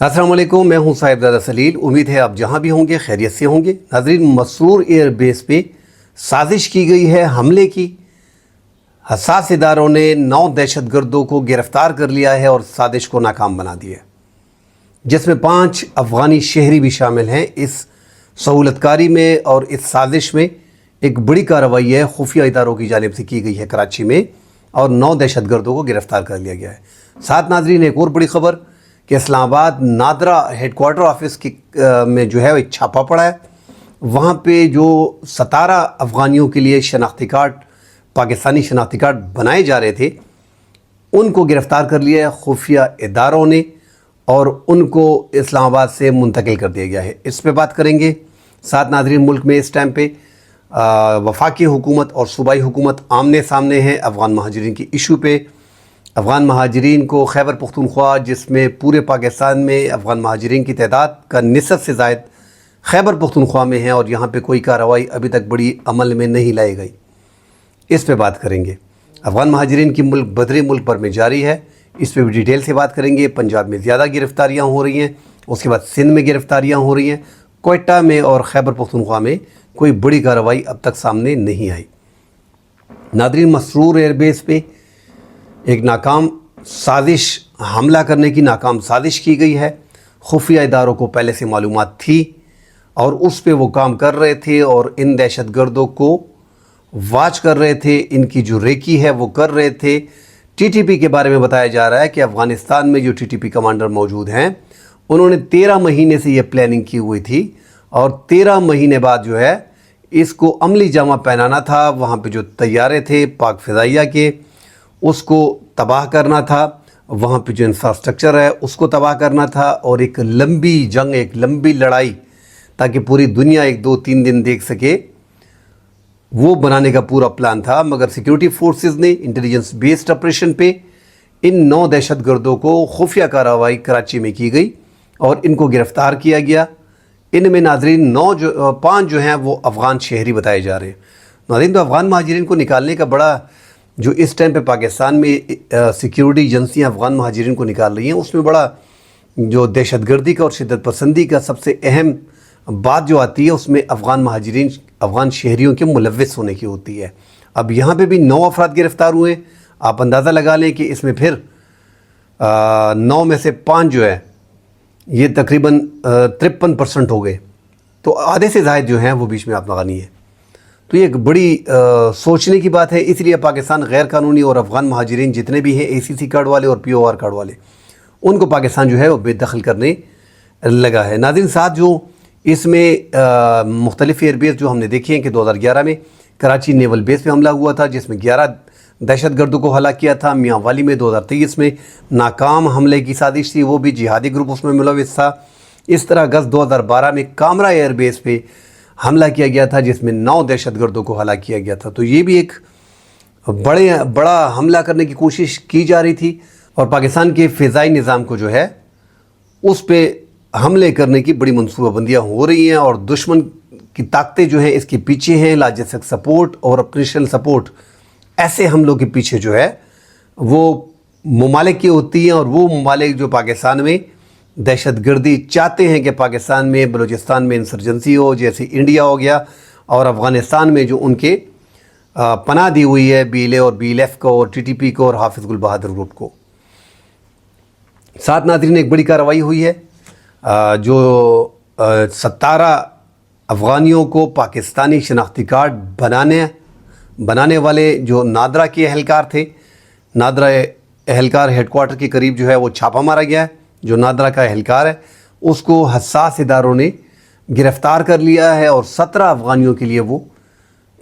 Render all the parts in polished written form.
अस्सलाम वालेकुम, मैं हूं साहिबजादा सलील। उम्मीद है आप जहां भी होंगे खैरियत से होंगे। नाज़रीन, मसरूर एयर बेस पे साजिश की गई है हमले की। हसास इदारों ने 9 दहशतगर्दों को गिरफ्तार कर लिया है और साजिश को नाकाम बना दिया, जिसमें 5 अफ़गानी शहरी भी शामिल हैं। इस सहूलतकारी में और इस साजिश में एक बड़ी कार्रवाई है खुफिया इदारों की जानिब से की गई है कराची में, और 9 दहशतगर्दों को गिरफ्तार कर लिया गया है। साथ नाज़रीन एक और बड़ी ख़बर कि इस्लामाबाद नादरा हेडक्वार्टर ऑफिस की में जो है एक छापा पड़ा है। वहाँ पे जो 17 अफ़गानियों के लिए शनाख्ती कार्ड, पाकिस्तानी शनाख्ती कार्ड बनाए जा रहे थे, उनको गिरफ़्तार कर लिया है खुफिया इदारों ने और उनको इस्लामाबाद से मुंतकिल कर दिया गया है। इस पे बात करेंगे। साथ नाज़रीन, मुल्क में इस टाइम पे वफाकी हुकूमत और सूबाई हुकूमत आमने सामने हैं अफ़गान महाजरीन की इशू पे। अफ़गान महाजरीन को खैबर पख्तूनख्वा, जिसमें पूरे पाकिस्तान में अफ़गान महाजरीन की तादाद का निसफ से ज़ायद खैबर पख्तूनख्वा में है, और यहाँ पे कोई कार्रवाई अभी तक बड़ी अमल में नहीं लाई गई। इस पे बात करेंगे। अफ़गान महाजरीन की मुल्क बदरी मुल्क भर में जारी है, इस पर भी डिटेल से बात करेंगे। पंजाब में ज़्यादा गिरफ़्तारियाँ हो रही हैं, उसके बाद सिंध में गिरफ़्तारियाँ हो रही हैं, कोयटा में और खैबर पख्तूनख्वा में कोई बड़ी कार्रवाई अब तक सामने नहीं आई। नाज़रीन, मसरूर एयरबेस पे एक नाकाम साजिश, हमला करने की नाकाम साजिश की गई है। खुफिया इदारों को पहले से मालूमात थी और उस पे वो काम कर रहे थे और इन दहशतगर्दों को वाच कर रहे थे, इनकी जो रेकी है वो कर रहे थे। टीटीपी के बारे में बताया जा रहा है कि अफ़गानिस्तान में जो टीटीपी कमांडर मौजूद हैं, उन्होंने 13 महीने से ये प्लानिंग की हुई थी और 13 महीने बाद जो है इसको अमली जामा पहनाना था। वहाँ पे जो तैयारे थे पाक फ़िज़ाइया के, उसको तबाह करना था। वहाँ पे जो इंफ्रास्ट्रक्चर है उसको तबाह करना था, और एक लंबी जंग, एक लंबी लड़ाई, ताकि पूरी दुनिया 1-2-3 दिन देख सके, वो बनाने का पूरा प्लान था। मगर सिक्योरिटी फोर्सेस ने इंटेलिजेंस बेस्ड ऑपरेशन पे इन 9 दहशतगर्दों को खुफिया कार्रवाई कराची में की गई और इनको गिरफ़्तार किया गया। इनमें नाज़रीन 5 जो हैं वो अफ़गान शहरी बताए जा रहे हैं। नाज़रीन, तो अफ़गान महाजरीन को निकालने का बड़ा, जो इस टाइम पे पाकिस्तान में सिक्योरिटी एजेंसियाँ अफ़गान महाजरीन को निकाल रही हैं, उसमें बड़ा जो दहशतगर्दी का और शिद्दत पसंदी का सबसे अहम बात जो आती है, उसमें अफ़गान महाजरीन, अफ़गान शहरियों के मुलव्विस होने की होती है। अब यहाँ पे भी 9 अफराद गिरफ़्तार हुए। आप अंदाज़ा लगा लें कि इसमें फिर 9 में से 5 जो है ये तकरीबन 53% हो गए, तो आधे से ज़ायद जो हैं वो बीच में अफ़गानी है। तो ये एक बड़ी सोचने की बात है। इसलिए पाकिस्तान गैर कानूनी और अफ़गान महाजरीन जितने भी हैं, ACC कार्ड वाले और POR कार्ड वाले, उनको पाकिस्तान जो है वो बेदखल करने लगा है। नाज़रीन, साथ जो इसमें मुख्तलिफ़ एयरबेस जो हमने देखे हैं कि 2011 में कराची नेवल बेस पे हमला हुआ था, जिसमें 11 दहशतगर्दों को हलाक किया था। मियाँ वाली में 2023 में नाकाम हमले की साजिश थी, वो भी जिहादी ग्रुप उसमें मुलविस था। इस तरह अगस्त 2012 में कामरा एयरबेस पे हमला किया गया था, जिसमें 9 दहशतगर्दों को हलाक किया गया था। तो ये भी एक बड़ा हमला करने की कोशिश की जा रही थी, और पाकिस्तान के फ़िज़ाई निज़ाम को जो है उस पे हमले करने की बड़ी मनसूबाबंदियाँ हो रही हैं, और दुश्मन की ताकतें जो हैं इसके पीछे हैं। लॉजिस्टिक सपोर्ट और ऑपरेशनल सपोर्ट, ऐसे हमलों के पीछे जो है वो ममालिक की होती हैं, और वो ममालिक जो पाकिस्तान में दहशतगर्दी चाहते हैं कि पाकिस्तान में, बलूचिस्तान में इंसर्जेंसी हो, जैसे इंडिया हो गया, और अफ़गानिस्तान में जो उनके पनाह दी हुई है BLA और BLF को और TTP को और हाफिज़ गुल बहादुर ग्रुप को। साथ नाज़रीन एक बड़ी कार्रवाई हुई है। जो 17 अफ़गानियों को पाकिस्तानी शनाख्ती कार्ड बनाने वाले जो नादरा के एहलकार थे, नादरा एहलकार हेडक्वार्टर के करीब जो है वो छापा मारा गया है। जो नादरा का एहलकार है उसको हसास इदारों ने गिरफ़्तार कर लिया है, और 17 अफ़गानियों के लिए वो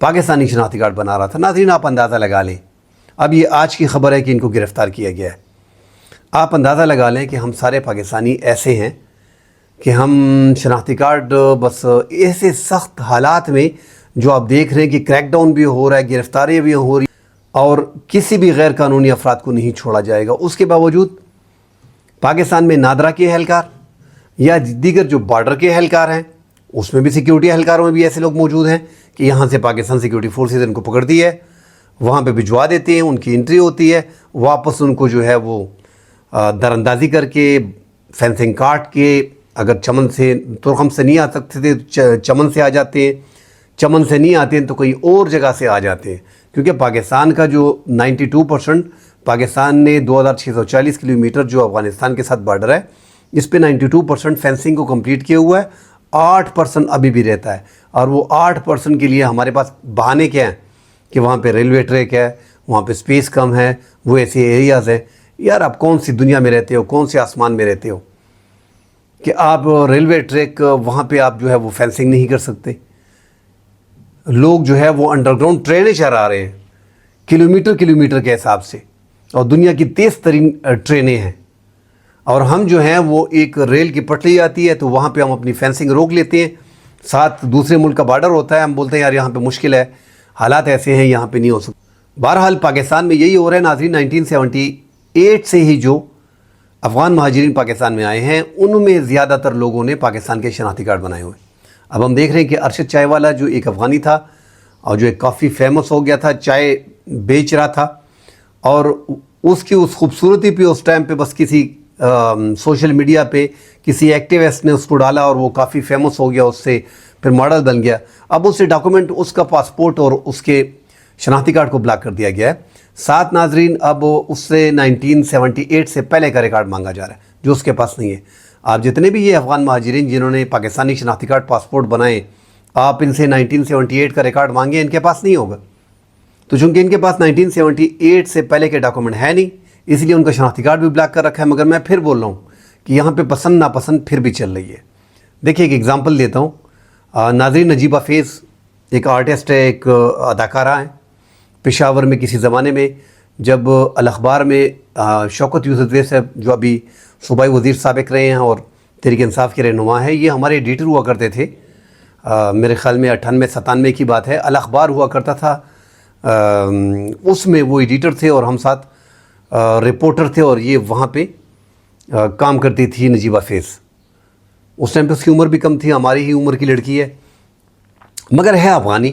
पाकिस्तानी शनाख्ती कार्ड बना रहा था। नाज़रीन, आप अंदाज़ा लगा लें, अब ये आज की ख़बर है कि इनको गिरफ़्तार किया गया है। आप अंदाज़ा लगा लें कि हम सारे पाकिस्तानी ऐसे हैं कि हम शनाख्ती कार्ड, बस ऐसे सख्त हालात में जो आप देख रहे हैं कि क्रैकडाउन भी हो रहा है, गिरफ़्तारियाँ भी हो रही, और किसी भी गैर कानूनी अफराद को नहीं छोड़ा जाएगा। उसके बावजूद पाकिस्तान में नादरा के एहलकार या दीगर जो बॉर्डर के एहलकार हैं, उसमें भी सिक्योरिटी एहलकारों में भी ऐसे लोग मौजूद हैं कि यहाँ से पाकिस्तान सिक्योरिटी फोर्सेज इनको पकड़ती है, वहाँ पे भिजवा देते हैं, उनकी एंट्री होती है, वापस उनको जो है वो दरअंदाजी करके فینسنگ کاٹ کے اگر چمن سے ترخم سے نہیں آ سکتے تھے تو چمن سے آ جاتے ہیں، چمن سے نہیں آتے ہیں تو کوئی اور جگہ سے آ جاتے ہیں، کیونکہ پاکستان کا جو 92% پاکستان نے 2640 کلومیٹر جو افغانستان کے ساتھ بارڈر ہے، اس پہ 92% فینسنگ کو کمپلیٹ کیا ہوا ہے، 8% ابھی بھی رہتا ہے، اور وہ 8% کے لیے ہمارے پاس بہانے کیا ہیں کہ وہاں پہ ریلوے ٹریک ہے، وہاں پہ سپیس کم ہے، وہ ایسے ایریاز ہیں۔ یار آپ کون سی دنیا میں رہتے ہو، کون سے آسمان میں رہتے ہو کہ آپ ریلوے ٹریک وہاں پہ آپ جو ہے وہ فینسنگ نہیں کر سکتے؟ لوگ جو ہے وہ انڈر گراؤنڈ ٹرینیں چلا رہے ہیں کلومیٹر کے حساب سے، اور دنیا کی تیز ترین ٹرینیں ہیں، اور ہم جو ہیں وہ ایک ریل کی پٹری آتی ہے تو وہاں پہ ہم اپنی فینسنگ روک لیتے ہیں، ساتھ دوسرے ملک کا بارڈر ہوتا ہے، ہم بولتے ہیں یار یہاں پہ مشکل ہے، حالات ایسے ہیں، یہاں پہ نہیں ہو سکتا۔ بہرحال پاکستان میں یہی ہو رہا ہے ناظرین۔ 1978 سے ہی جو افغان مہاجرین پاکستان میں آئے ہیں ان میں زیادہ تر لوگوں نے پاکستان کے شناختی کارڈ بنائے ہوئے ہیں۔ اب ہم دیکھ رہے ہیں کہ ارشد چائے والا جو ایک افغانی تھا اور جو ایک کافی فیمس ہو گیا تھا، چائے بیچ رہا تھا، اور اس کی اس خوبصورتی پہ اس ٹائم پہ بس کسی سوشل میڈیا پہ کسی ایکٹیوسٹ نے اس کو ڈالا اور وہ کافی فیمس ہو گیا، اس سے پھر ماڈل بن گیا۔ اب اس سے ڈاکومنٹ، اس کا پاسپورٹ اور اس کے شناختی کارڈ کو بلاک کر دیا گیا ہے۔ ساتھ ناظرین اب اس سے 1978 سے پہلے کا ریکارڈ مانگا جا رہا ہے جو اس کے پاس نہیں ہے۔ آپ جتنے بھی یہ افغان مہاجرین جنہوں نے پاکستانی شناختی کارڈ پاسپورٹ بنائے، آپ ان سے 1978 کا ریکارڈ مانگیں، ان کے پاس نہیں ہوگا، تو چونکہ ان کے پاس 1978 سے پہلے کے ڈاکومنٹ ہے نہیں، اس لیے ان کا شناختی کارڈ بھی بلاک کر رکھا ہے۔ مگر میں پھر بول رہا ہوں کہ یہاں پہ پسند ناپسند پھر بھی چل رہی ہے۔ دیکھیے ایک ایگزامپل دیتا ہوں، ناظرین نجیبہ فیض ایک آرٹسٹ ہے، ایک اداکارہ ہیں، پشاور میں کسی زمانے میں جب الاخبار میں شوکت یوسفزئی صاحب جو ابھی صوبائی وزیر سابق رہے ہیں اور تحریک انصاف کے رہنما ہیں، یہ ہمارے ایڈیٹر ہوا کرتے تھے، میرے خیال میں 98-97 کی بات ہے، الاخبار ہوا کرتا تھا، اس میں وہ ایڈیٹر تھے اور ہم ساتھ رپورٹر تھے، اور یہ وہاں پہ کام کرتی تھی نجیبہ فیض۔ اس ٹائم پہ اس کی عمر بھی کم تھی، ہماری ہی عمر کی لڑکی ہے، مگر ہے افغانی۔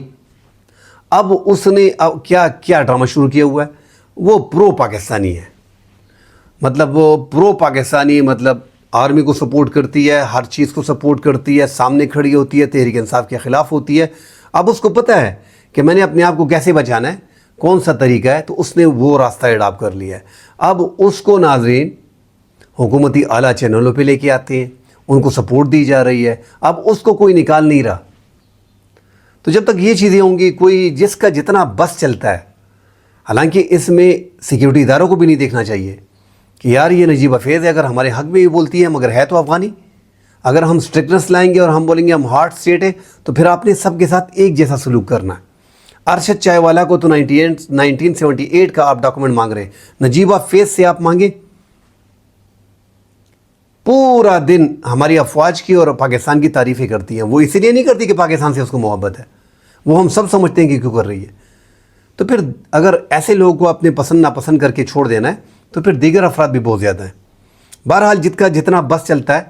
اب اس نے کیا ڈرامہ شروع کیا ہوا ہے، وہ پرو پاکستانی ہے، مطلب وہ پرو پاکستانی، مطلب آرمی کو سپورٹ کرتی ہے، ہر چیز کو سپورٹ کرتی ہے، سامنے کھڑی ہوتی ہے، تحریک انصاف کے خلاف ہوتی ہے۔ اب اس کو پتہ ہے کہ میں نے اپنے آپ کو کیسے بچانا ہے، کون سا طریقہ ہے، تو اس نے وہ راستہ اڈاپٹ کر لیا ہے۔ اب اس کو ناظرین حکومتی اعلیٰ چینلوں پہ لے کے آتے ہیں، ان کو سپورٹ دی جا رہی ہے، اب اس کو کوئی نکال نہیں رہا۔ تو جب تک یہ چیزیں ہوں گی، کوئی جس کا جتنا بس چلتا ہے، حالانکہ اس میں سیکیورٹی اداروں کو بھی نہیں دیکھنا چاہیے کہ یار یہ نجیبہ فیض ہے، اگر ہمارے حق میں بھی بولتی ہے مگر ہے تو افغانی۔ اگر ہم سٹرکٹنس لائیں گے اور ہم بولیں گے ہم ہارڈ اسٹیٹ ہے، تو پھر آپ نے سب کے ساتھ ایک جیسا سلوک کرنا ہے۔ ارشد چائے والا کو تو 1978 کا آپ ڈاکومنٹ مانگ رہے ہیں، نجیبہ فیض سے آپ مانگیں؟ پورا دن ہماری افواج کی اور پاکستان کی تعریفیں کرتی ہیں، وہ اسی لیے نہیں کرتی کہ پاکستان سے اس کو محبت ہے، وہ ہم سب سمجھتے ہیں کہ کیوں کر رہی ہے۔ تو پھر اگر ایسے لوگوں کو اپنے پسند ناپسند کر کے چھوڑ دینا ہے تو پھر دیگر افراد بھی بہت زیادہ ہیں۔ بہرحال جتنا بس چلتا ہے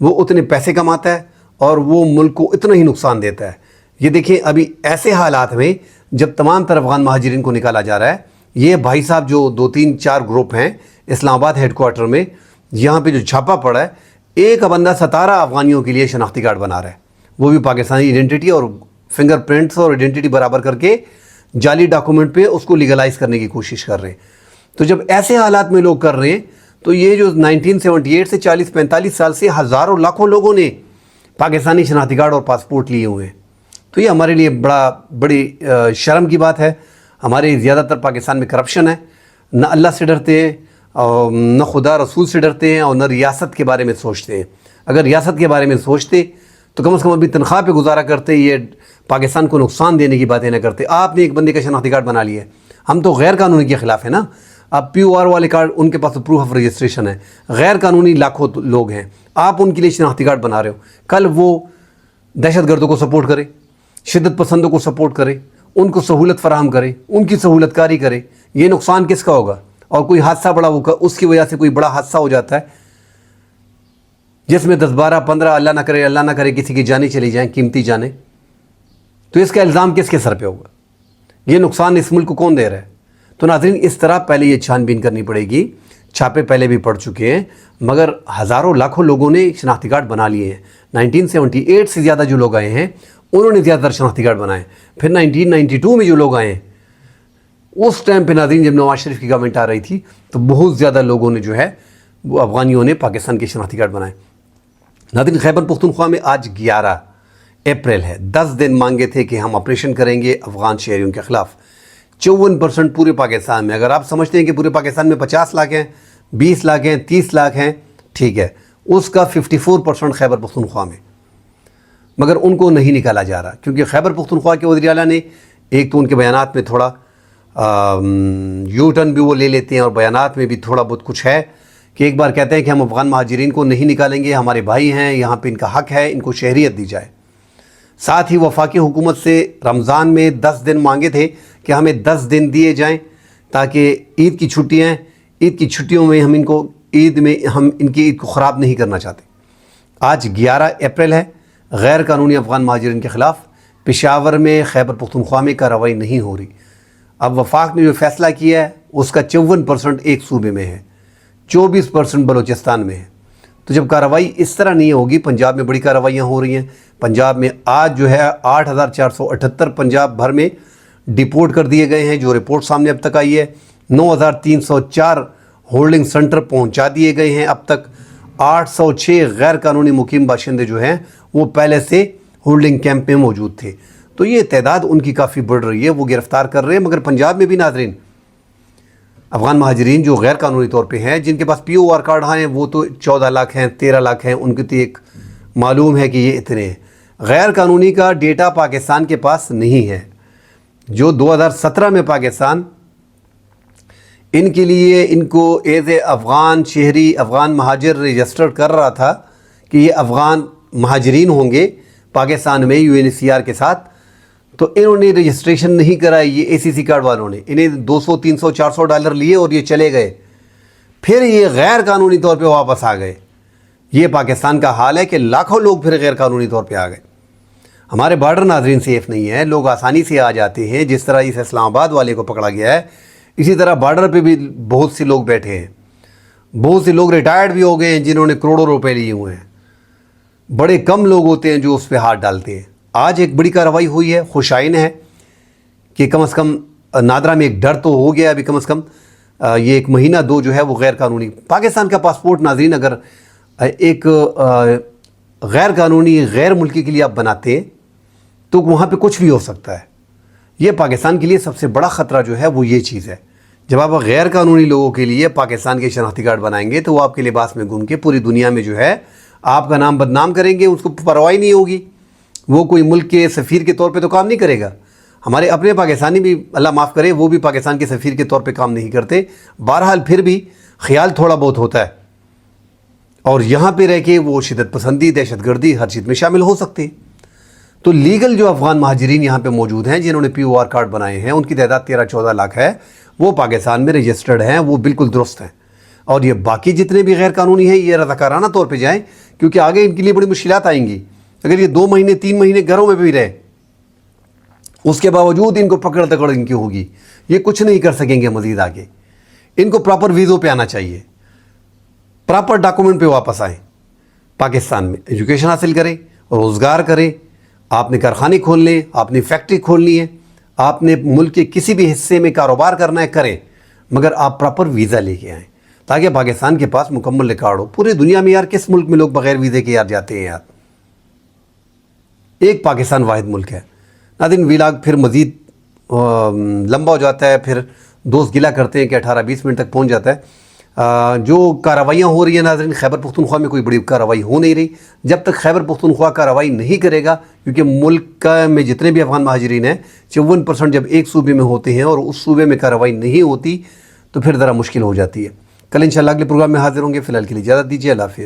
وہ اتنے پیسے کماتا ہے اور وہ ملک کو اتنا ہی نقصان دیتا ہے۔ یہ دیکھیں ابھی ایسے حالات میں جب تمام تر افغان مہاجرین کو نکالا جا رہا ہے، یہ بھائی صاحب جو 2-3-4 گروپ ہیں اسلام آباد ہیڈ کوارٹر میں، یہاں پہ جو چھاپا پڑا ہے، ایک بندہ 17 افغانیوں کے لیے شناختی کارڈ بنا رہا ہے، وہ بھی پاکستانی ایڈنٹیٹی اور فنگر پرنٹس اور ایڈنٹیٹی برابر کر کے جعلی ڈاکومنٹ پہ اس کو لیگلائز کرنے کی کوشش کر رہے ہیں۔ تو جب ایسے حالات میں لوگ کر رہے ہیں تو یہ جو 1978 سے 40-45 سال سے ہزاروں لاکھوں لوگوں نے پاکستانی شناختی کارڈ اور پاسپورٹ لیے ہوئے ہیں، تو یہ ہمارے لیے بڑی شرم کی بات ہے۔ ہمارے زیادہ تر پاکستان میں کرپشن ہے، نہ اللہ سے ڈرتے ہیں، اور نہ خدا رسول سے ڈرتے ہیں، اور نہ ریاست کے بارے میں سوچتے ہیں۔ اگر ریاست کے بارے میں سوچتے تو کم از کم ابھی تنخواہ پہ گزارا کرتے، یہ پاکستان کو نقصان دینے کی باتیں نہ کرتے۔ آپ نے ایک بندے کا شناختی کارڈ بنا لیا ہے، ہم تو غیر قانونی کے خلاف ہیں نا۔ اب POR والے کارڈ ان کے پاس تو پروف آف رجسٹریشن ہے، غیر قانونی لاکھوں لوگ ہیں، آپ ان کے لیے شناختی کارڈ بنا رہے ہو۔ کل وہ دہشت گردوں کو سپورٹ کرے، شدت پسندوں کو سپورٹ کرے، ان کو سہولت فراہم کرے، ان کی سہولت کاری کرے، یہ نقصان کس کا ہوگا؟ اور کوئی حادثہ بڑا ہوگا، اس کی وجہ سے کوئی بڑا حادثہ ہو جاتا ہے جس میں 10-12-15 اللہ نہ کرے کسی کی جانیں چلی جائیں، قیمتی جانیں، تو اس کا الزام کس کے سر پہ ہوگا؟ یہ نقصان اس ملک کو کون دے رہا ہے؟ تو ناظرین اس طرح پہلے یہ چھان بین کرنی پڑے گی۔ छापे पहले भी पड़ चुके हैं, मगर हज़ारों लाखों लोगों ने शनाख्ती कार्ड बना लिए हैं। 1978 से ज़्यादा जो लोग आए हैं उन्होंने ज़्यादातर शनाख्ती कार्ड बनाए। फिर 1992 में जो लोग आए हैं, उस टाइम पे नाज़रीन जब नवाज शरीफ की गवर्नमेंट आ रही थी तो बहुत ज़्यादा लोगों ने जो है वो अफ़गानियों ने पाकिस्तान के शनाख्ती कार्ड बनाए। नाज़रीन खैबर पख्तूनख्वा में आज 11 अप्रैल है। 10 दिन मांगे थे कि हम ऑपरेशन करेंगे अफ़गान शहरियों के ख़िलाफ़। 54% पूरे पाकिस्तान में। अगर आप समझते हैं कि पूरे पाकिस्तान में 50 लाख हैं, 20 लाख हैं, 30 लाख हैं, ठीक है, उसका 54% खैबर पख्तूनख्वा में, मगर उनको नहीं निकाला जा रहा क्योंकि खैबर पख्तूनख्वा के वज़ीर आला ने एक तो उनके बयानात में थोड़ा यू टर्न भी वो ले लेते हैं और बयानात में भी थोड़ा बहुत कुछ है कि एक बार कहते हैं कि हम अफ़गान महाजिरीन को नहीं निकालेंगे, हमारे भाई हैं, यहाँ पे इनका हक़ है, इनको शहरियत दी जाए। साथ ही वफाकी हुकूमत से रमज़ान में 10 दिन मांगे थे कि हमें 10 दिन दिए जाएं ताकि ईद की छुट्टियों में हम इनकी ईद को ख़राब नहीं करना चाहते। आज 11 अप्रैल है। गैर कानूनी अफ़गान महाजिरीन के ख़िलाफ़ पेशावर में खैबर पख्तूनख्वा में कार्रवाई नहीं हो रही। अब वफाक ने जो फ़ैसला किया है उसका 54% एक सूबे में है, 24% बलूचिस्तान में है। तो जब कार्रवाई इस तरह नहीं होगी, पंजाब में बड़ी कार्रवाइयाँ हो रही हैं। पंजाब में आज जो है 8,478 पंजाब भर में डिपोर्ट कर दिए गए हैं, जो रिपोर्ट सामने अब तक आई है। 9,304 होल्डिंग सेंटर पहुंचा दिए गए हैं अब तक। 806 गैर कानूनी मुकीम बाशिंदे जो हैं वो पहले से होल्डिंग कैंप में मौजूद थे। तो ये तादाद उनकी काफ़ी बढ़ रही है, वो गिरफ़्तार कर रहे हैं। मगर पंजाब में भी नाज़रीन अफ़गान महाजिरीन जो गैर कानूनी तौर पे हैं, जिनके पास POR कार्ड हैं, वो तो 14 लाख हैं, 13 लाख हैं, उनकी तो एक मालूम है कि ये इतने हैं। गैर कानूनी का डेटा पाकिस्तान के पास नहीं है। जो 2017 में पाकिस्तान इनके लिए इनको एज़ ए अफ़गान शहरी, अफ़गान महाजिर रजिस्टर कर रहा था कि ये अफ़गान महाजिरीन होंगे पाकिस्तान में UNHCR के साथ, तो इन्होंने रजिस्ट्रेशन नहीं कराई। ये ACC कार्ड वालों ने इन्हें 200, 300, 400 डॉलर लिए और ये चले गए। फिर ये गैर कानूनी तौर पे वापस आ गए। ये पाकिस्तान का हाल है कि लाखों लोग फिर गैर कानूनी तौर पे आ गए। हमारे बॉर्डर नाज़रीन सेफ़ नहीं है, लोग आसानी से आ जाते हैं। जिस तरह इस इस्लामाबाद वाले को पकड़ा गया है, इसी तरह बॉर्डर पे भी बहुत से लोग बैठे हैं। बहुत से लोग रिटायर्ड भी हो गए हैं जिन्होंने करोड़ों रुपए लिए हुए हैं। बड़े कम लोग होते हैं जो उस पर हाथ डालते हैं। आज एक बड़ी कार्रवाई हुई है, खुशाइन है कि कम से कम नादरा में एक डर तो हो गया अभी, कम से कम ये 1 महीना 2 जो है वो गैर कानूनी पाकिस्तान का पासपोर्ट नाज़रीन अगर एक गैर कानूनी गैर मुल्की के लिए आप बनाते हैं तो वहाँ पे कुछ भी हो सकता है। ये पाकिस्तान के लिए सबसे बड़ा ख़तरा जो है वो ये चीज़ है। जब आप गैर कानूनी लोगों के लिए पाकिस्तान के शनाख्ती कार्ड बनाएंगे तो वो आपके लिबास में घूम के पूरी दुनिया में जो है आपका नाम बदनाम करेंगे, उसको परवाह नहीं होगी। वो कोई मुल्क के सफ़ीर के तौर पे तो काम नहीं करेगा। हमारे अपने पाकिस्तानी भी अल्लाह माफ़ करे, वो भी पाकिस्तान के सफ़ीर के तौर पे काम नहीं करते। बहरहाल फिर भी ख्याल थोड़ा बहुत होता है और यहाँ पे रह के वो शिदत पसंदी, दहशतगर्दी हर चीज़ में शामिल हो सकते हैं। तो लीगल जो अफ़गान महाजिरीन यहाँ पे मौजूद हैं जिन्होंने POR कार्ड बनाए हैं, उनकी तादाद 13-14 लाख है। वो पाकिस्तान में रजिस्टर्ड हैं, वो बिल्कुल दुरुस्त हैं। और ये बाकी जितने भी गैर कानूनी हैं ये रज़ाकाराना तौर पे जाएं, क्योंकि आगे इनके लिए बड़ी मुश्किलात आएंगी। अगर ये 2 महीने 3 महीने घरों में भी रहे, उसके बावजूद इनको पकड़ दकड़ इनकी होगी, ये कुछ नहीं कर सकेंगे मज़ीद आगे। इनको प्रॉपर वीज़ों पे आना चाहिए, प्रॉपर डॉक्यूमेंट पे वापस आएँ, पाकिस्तान में एजुकेशन हासिल करें, रोज़गार करें, आपने कारखाने खोल लें, आपने फैक्ट्री खोलनी है, आपने मुल्क के किसी भी हिस्से में कारोबार करना है करें, मगर आप प्रॉपर वीज़ा लेके आएँ ताकि पाकिस्तान के पास मुकम्मल रिकॉर्ड हो। पूरी दुनिया में यार किस मुल्क में लोग बग़ैर वीज़े के यार जाते हैं यार? एक पाकिस्तान वाहिद मुल्क है। नाज़रीन व्लॉग फिर मज़ीद लंबा हो जाता है, फिर दोस्त गिला करते हैं कि 18-20 मिनट तक पहुंच जाता है। जो कार्रवाइयाँ हो रही हैं नाज़रीन, खैबर पख्तूनख्वा में कोई बड़ी कार्रवाई हो नहीं रही। जब तक खैबर पख्तूनख्वा कार्रवाई नहीं करेगा, क्योंकि मुल्क में जितने भी अफ़गान महाजिरीन हैं 54% जब एक सूबे में होते हैं और उस सूबे में कार्रवाई नहीं होती तो फिर ज़रा मुश्किल हो जाती है। कल इंशाअल्लाह अगले प्रोग्राम में हाजिर होंगे। फ़िलहाल के लिए इजाज़त दीजिए। अल्लाह हाफ़िज़।